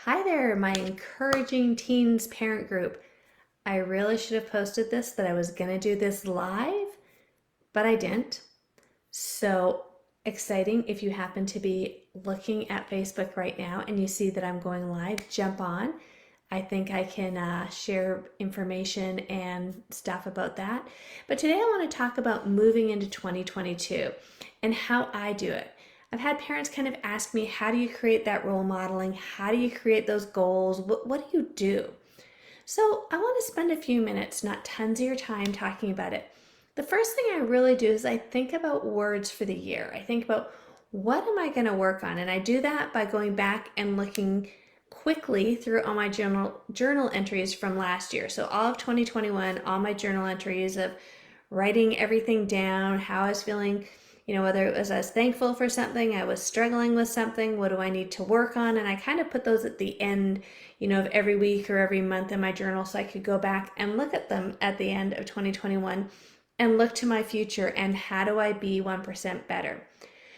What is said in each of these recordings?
Hi there, my encouraging teens parent group. I really should have posted this that I was going to do this live, but I didn't. So exciting. If you happen to be looking at Facebook right now and you see that I'm going live, jump on. I think I can share information and stuff about that. But today I want to talk about moving into 2022 and how I do it. I've had parents kind of ask me, how do you create that role modeling? How do you create those goals? What do you do? So I want to spend a few minutes, not tons of your time, talking about it. The first thing I really do is I think about words for the year. I think about what am I going to work on? And I do that by going back and looking quickly through all my journal entries from last year. So all of 2021, all my journal entries of writing everything down, how I was feeling, whether it was I was thankful for something, I was struggling with something, what do I need to work on? And I kind of put those at the end, of every week or every month in my journal so I could go back and look at them at the end of 2021 and look to my future and how do I be 1% better.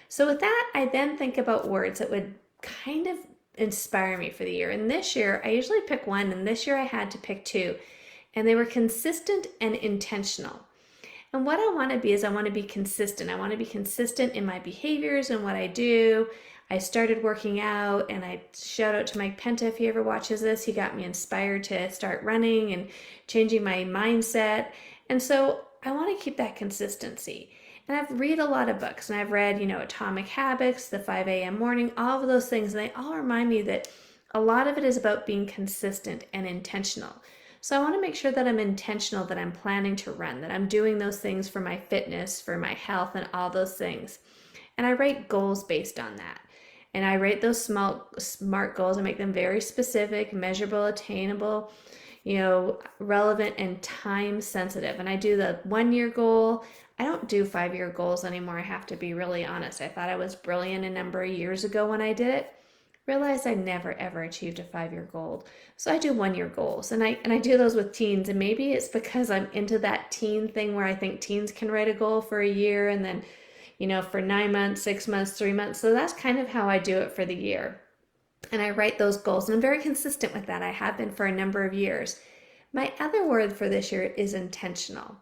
So with that, I then think about words that would kind of inspire me for the year. And this year, I usually pick one, and this year I had to pick two, and they were consistent and intentional. And what I want to be is I want to be consistent. I want to be consistent in my behaviors and what I do. I started working out, and I shout out to Mike Penta if he ever watches this. He got me inspired to start running and changing my mindset. And so I want to keep that consistency. And I've read a lot of books, and I've read, Atomic Habits, the 5 a.m. morning, all of those things. And they all remind me that a lot of it is about being consistent and intentional. So I want to make sure that I'm intentional, that I'm planning to run, that I'm doing those things for my fitness, for my health, and all those things. And I write goals based on that. And I rate those smart goals and make them very specific, measurable, attainable, relevant and time sensitive. And I do the 1 year goal. I don't do 5 year goals anymore. I have to be really honest. I thought I was brilliant a number of years ago when I did it. Realized I never ever achieved a 5 year goal. So I do 1 year goals, and I do those with teens. And maybe it's because I'm into that teen thing where I think teens can write a goal for a year and then, for 9 months, 6 months, 3 months. So that's kind of how I do it for the year. And I write those goals, and I'm very consistent with that. I have been for a number of years. My other word for this year is intentional.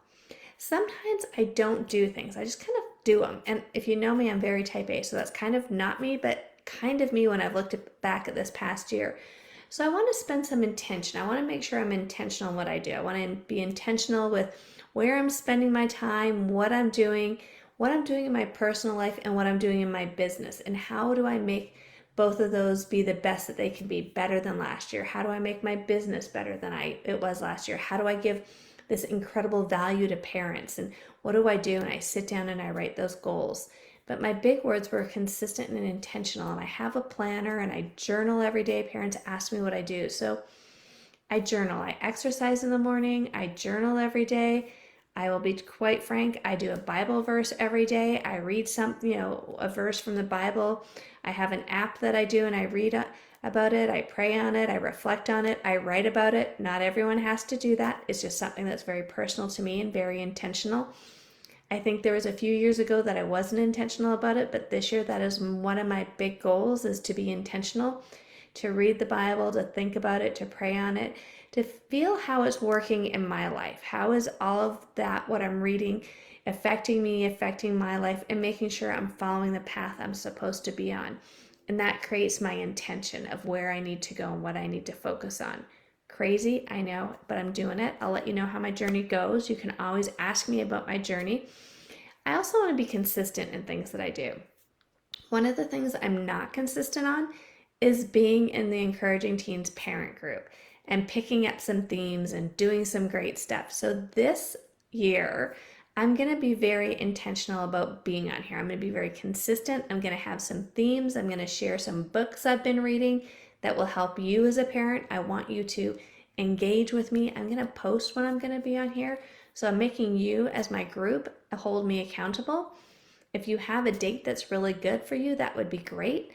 Sometimes I don't do things, I just kind of do them. And if you know me, I'm very type A, so that's kind of not me, but kind of me when I've looked back at this past year. So I want to spend some intention. I want to make sure I'm intentional in what I do. I want to be intentional with where I'm spending my time, what I'm doing in my personal life, and what I'm doing in my business. And how do I make both of those be the best that they can be, better than last year? How do I make my business better than it was last year? How do I give this incredible value to parents? And what do I do? And I sit down and I write those goals. But my big words were consistent and intentional. And I have a planner and I journal every day. Parents ask me what I do. So I journal. I exercise in the morning. I journal every day. I will be quite frank, I do a Bible verse every day. I read a verse from the Bible. I have an app that I do, and I read about it. I pray on it. I reflect on it. I write about it. Not everyone has to do that. It's just something that's very personal to me and very intentional. I think there was a few years ago that I wasn't intentional about it, but this year that is one of my big goals, is to be intentional, to read the Bible, to think about it, to pray on it, to feel how it's working in my life. How is all of that, what I'm reading, affecting me, affecting my life, and making sure I'm following the path I'm supposed to be on. And that creates my intention of where I need to go and what I need to focus on. Crazy, I know, but I'm doing it. I'll let you know how my journey goes. You can always ask me about my journey. I also want to be consistent in things that I do. One of the things I'm not consistent on is being in the Encouraging Teens parent group and picking up some themes and doing some great stuff. So this year, I'm going to be very intentional about being on here. I'm going to be very consistent. I'm going to have some themes. I'm going to share some books I've been reading that will help you as a parent. I want you to engage with me. I'm going to post when I'm going to be on here. So I'm making you, as my group, hold me accountable. If you have a date that's really good for you, that would be great.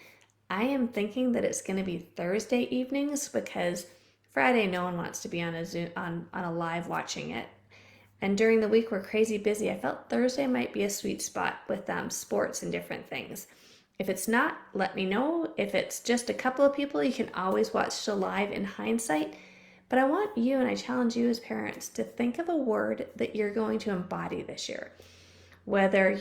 I am thinking that it's going to be Thursday evenings, because Friday no one wants to be on a Zoom on a live watching it. And during the week we're crazy busy. I felt Thursday might be a sweet spot with sports and different things. If it's not, let me know. If it's just a couple of people, you can always watch the live in hindsight. But I want you, and I challenge you as parents, to think of a word that you're going to embody this year. Whether,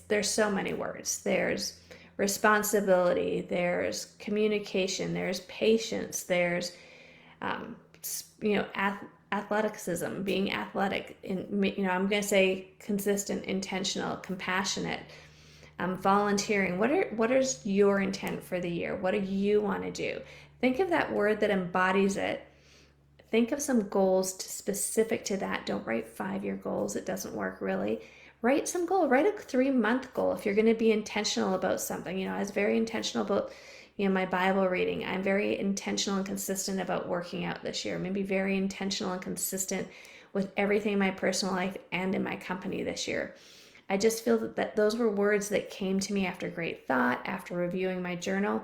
there's so many words. There's responsibility, there's communication, there's patience, there's, um, athleticism, being athletic. I'm going to say consistent, intentional, compassionate, volunteering. What is your intent for the year? What do you want to do? Think of that word that embodies it. Think of some goals specific to that. Don't write 5-year goals. It doesn't work really. Write some goal. Write a 3-month goal if you're going to be intentional about something. I was very intentional about my Bible reading. I'm very intentional and consistent about working out this year. Maybe very intentional and consistent with everything in my personal life and in my company this year. I just feel that those were words that came to me after great thought, after reviewing my journal.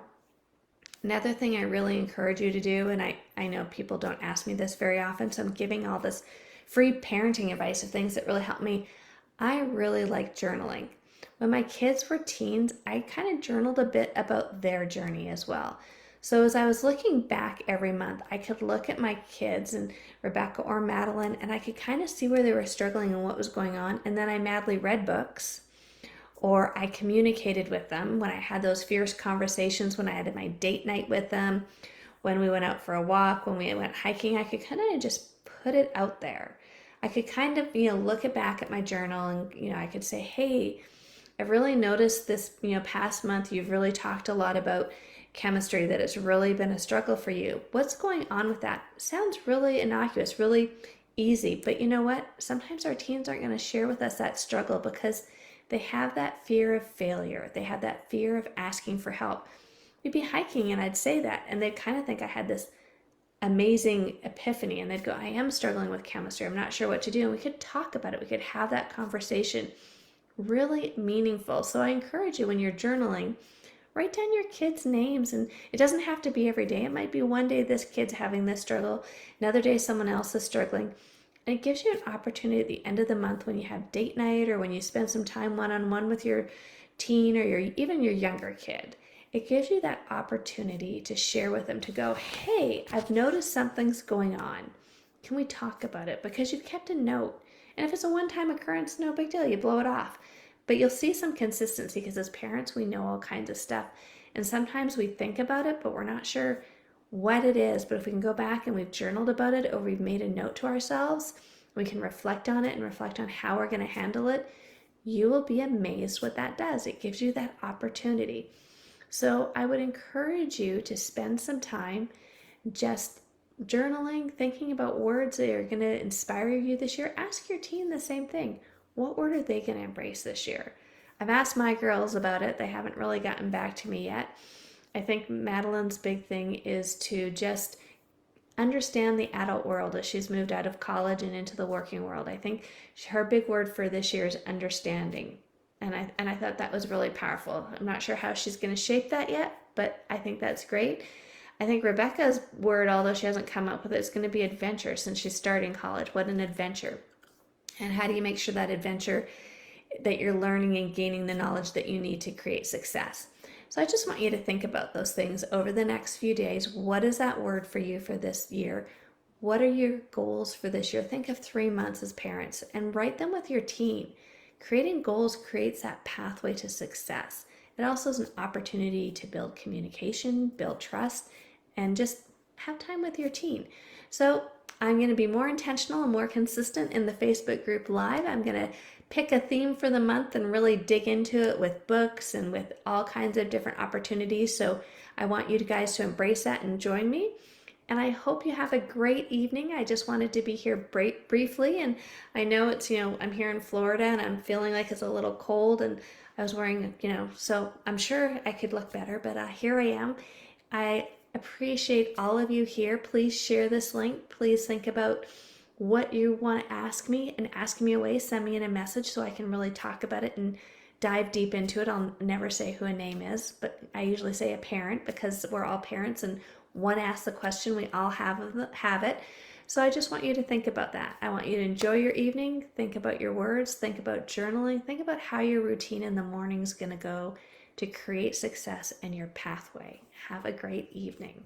Another thing I really encourage you to do, and I know people don't ask me this very often, so I'm giving all this free parenting advice of things that really help me. I really like journaling. When my kids were teens, I kind of journaled a bit about their journey as well. So as I was looking back every month, I could look at my kids and Rebecca or Madeline, and I could kind of see where they were struggling and what was going on. And then I madly read books, or I communicated with them when I had those fierce conversations, when I had my date night with them, when we went out for a walk, when we went hiking. I could kind of just put it out there. I could kind of, look back at my journal and, I could say, hey, I've really noticed this, past month, you've really talked a lot about chemistry, that it's really been a struggle for you. What's going on with that? Sounds really innocuous, really easy. But you know what? Sometimes our teens aren't going to share with us that struggle because they have that fear of failure. They have that fear of asking for help. We'd be hiking and I'd say that, and they'd kind of think I had this amazing epiphany, and they'd go, I am struggling with chemistry. I'm not sure what to do. And we could talk about it. We could have that conversation. Really meaningful. So I encourage you, when you're journaling, write down your kids' names, and it doesn't have to be every day. It might be one day this kid's having this struggle, another day someone else is struggling. And it gives you an opportunity at the end of the month, when you have date night or when you spend some time one-on-one with your teen or even your younger kid. It gives you that opportunity to share with them, to go, hey, I've noticed something's going on. Can we talk about it? Because you've kept a note. And if it's a one-time occurrence, no big deal. You blow it off. But you'll see some consistency, because as parents, we know all kinds of stuff. And sometimes we think about it, but we're not sure what it is. But if we can go back and we've journaled about it, or we've made a note to ourselves, we can reflect on it and reflect on how we're going to handle it, you will be amazed what that does. It gives you that opportunity. So I would encourage you to spend some time just journaling, thinking about words that are going to inspire you this year. Ask your teen the same thing. What word are they going to embrace this year? I've asked my girls about it. They haven't really gotten back to me yet. I think Madeline's big thing is to just understand the adult world as she's moved out of college and into the working world. I think her big word for this year is understanding. And I thought that was really powerful. I'm not sure how she's going to shape that yet, but I think that's great. I think Rebecca's word, although she hasn't come up with it, is going to be adventure, since she's starting college. What an adventure. And how do you make sure that adventure, that you're learning and gaining the knowledge that you need to create success? So I just want you to think about those things over the next few days. What is that word for you for this year? What are your goals for this year? Think of 3 months as parents and write them with your teen. Creating goals creates that pathway to success. It also is an opportunity to build communication, build trust, and just have time with your teen. So I'm going to be more intentional and more consistent in the Facebook group live. I'm going to pick a theme for the month and really dig into it with books and with all kinds of different opportunities. So I want you guys to embrace that and join me. And I hope you have a great evening. I just wanted to be here briefly. And I know it's, I'm here in Florida and I'm feeling like it's a little cold, and I was wearing, so I'm sure I could look better, but here I am. I appreciate all of you here. Please share this link. Please think about what you want to ask me, and ask me away. Send me in a message so I can really talk about it and dive deep into it. I'll never say who a name is, but I usually say a parent, because we're all parents, and one asks the question, we all have it. So I just want you to think about that. I want you to enjoy your evening. Think about your words. Think about journaling. Think about how your routine in the morning is going to go to create success in your pathway. Have a great evening.